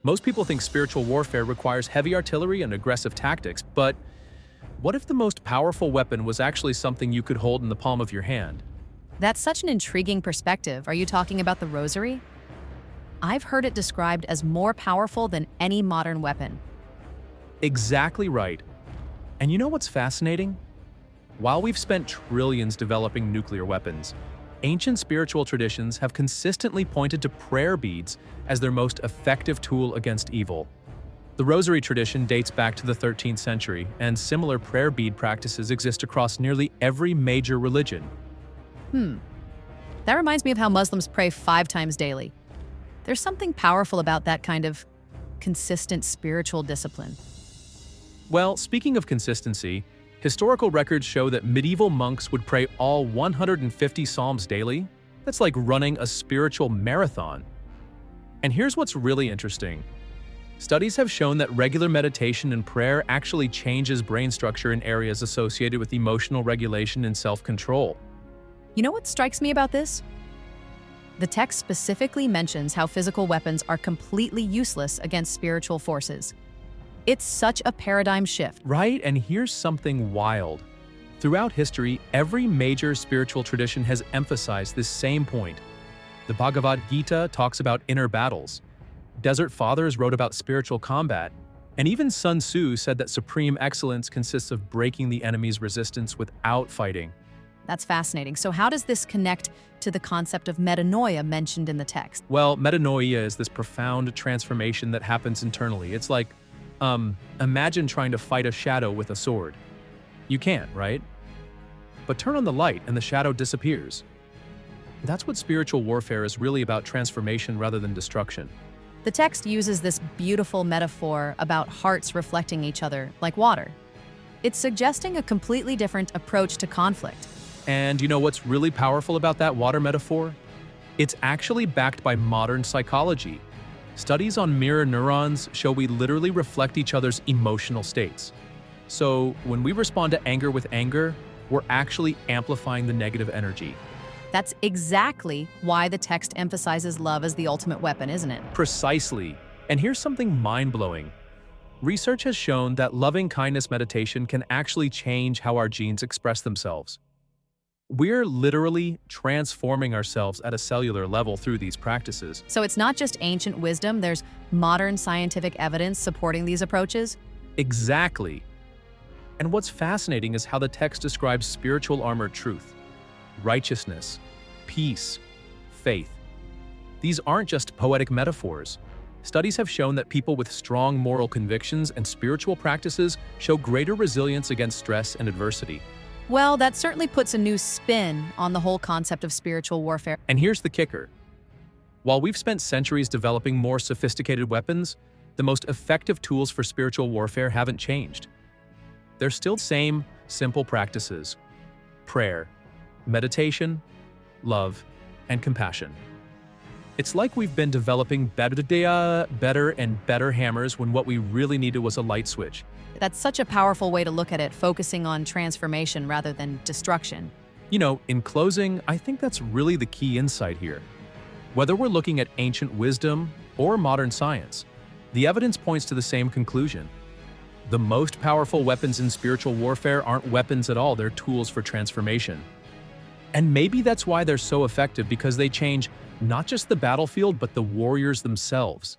Most people think spiritual warfare requires heavy artillery and aggressive tactics, but what if the most powerful weapon was actually something you could hold in the palm of your hand? That's such an intriguing perspective. Are you talking about the rosary? I've heard it described as more powerful than any modern weapon. Exactly right. And you know what's fascinating? While we've spent trillions developing nuclear weapons, ancient spiritual traditions have consistently pointed to prayer beads as their most effective tool against evil. The rosary tradition dates back to the 13th century, and similar prayer bead practices exist across nearly every major religion. That reminds me of how Muslims pray 5 times daily. There's something powerful about that kind of consistent spiritual discipline. Well, speaking of consistency, historical records show that medieval monks would pray all 150 psalms daily. That's like running a spiritual marathon. And here's what's really interesting. Studies have shown that regular meditation and prayer actually changes brain structure in areas associated with emotional regulation and self-control. You know what strikes me about this? The text specifically mentions how physical weapons are completely useless against spiritual forces. It's such a paradigm shift. Right? And here's something wild. Throughout history, every major spiritual tradition has emphasized this same point. The Bhagavad Gita talks about inner battles. Desert Fathers wrote about spiritual combat. And even Sun Tzu said that supreme excellence consists of breaking the enemy's resistance without fighting. That's fascinating. So how does this connect to the concept of metanoia mentioned in the text? Well, metanoia is this profound transformation that happens internally. It's like, imagine trying to fight a shadow with a sword. You can't, right? But turn on the light and the shadow disappears. That's what spiritual warfare is really about, transformation rather than destruction. The text uses this beautiful metaphor about hearts reflecting each other, like water. It's suggesting a completely different approach to conflict. And you know what's really powerful about that water metaphor? It's actually backed by modern psychology. Studies on mirror neurons show we literally reflect each other's emotional states. So when we respond to anger with anger, we're actually amplifying the negative energy. That's exactly why the text emphasizes love as the ultimate weapon, isn't it? Precisely. And here's something mind-blowing. Research has shown that loving kindness meditation can actually change how our genes express themselves. We're literally transforming ourselves at a cellular level through these practices. So it's not just ancient wisdom, there's modern scientific evidence supporting these approaches? Exactly. And what's fascinating is how the text describes spiritual armor: truth, righteousness, peace, faith. These aren't just poetic metaphors. Studies have shown that people with strong moral convictions and spiritual practices show greater resilience against stress and adversity. Well, that certainly puts a new spin on the whole concept of spiritual warfare. And here's the kicker. While we've spent centuries developing more sophisticated weapons, the most effective tools for spiritual warfare haven't changed. They're still the same simple practices: prayer, meditation, love, and compassion. It's like we've been developing better and better hammers when what we really needed was a light switch. That's such a powerful way to look at it, focusing on transformation rather than destruction. You know, in closing, I think that's really the key insight here. Whether we're looking at ancient wisdom or modern science, the evidence points to the same conclusion. The most powerful weapons in spiritual warfare aren't weapons at all, they're tools for transformation. And maybe that's why they're so effective, because they change not just the battlefield, but the warriors themselves.